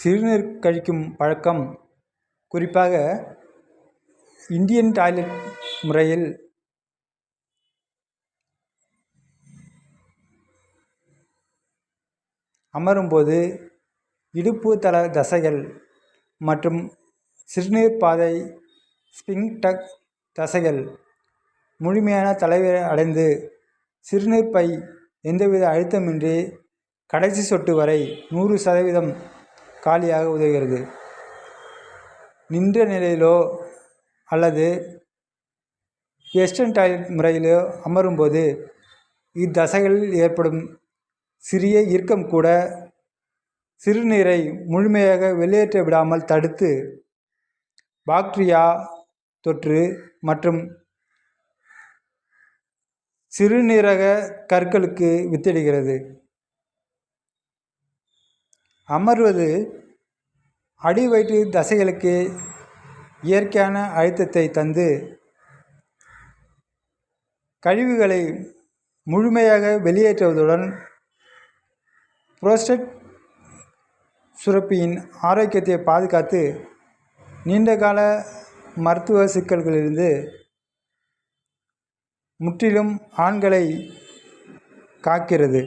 சிறுநீர் கழிக்கும் பழக்கம் குறிப்பாக இந்தியன் டாய்லெட் முறையில் அமரும்போது இடுப்பு தள தசைகள் மற்றும் சிறுநீர் பாதை ஸ்பிங்க்டர் தசைகள் முழுமையான தளர்வை அடைந்து சிறுநீர் பை எந்தவித அழுத்தமின்றி கடைசி சொட்டு வரை 100% காலியாக உதவுகிறது. நின்ற நிலையிலோ அல்லது வெஸ்டர்ன் டாய்லெட் முறையிலோ அமரும்போது இத்தசைகளில் ஏற்படும் சிறிய இறுக்கம் கூட சிறுநீரை முழுமையாக வெளியேற்ற விடாமல் தடுத்து பாக்டீரியா தொற்று மற்றும் சிறுநீரக கற்களுக்கு வித்திடுகிறது. அமர்வது அடிவயிற்று தசைகளுக்கு இயற்கையான அழுத்தத்தை தந்து கழிவுகளை முழுமையாக வெளியேற்றுவதுடன் புரோஸ்டேட் சுரப்பியின் ஆரோக்கியத்தை பாதுகாத்து நீண்டகால மருத்துவ சிக்கல்களிலிருந்து முற்றிலும் ஆண்களை காக்கிறது.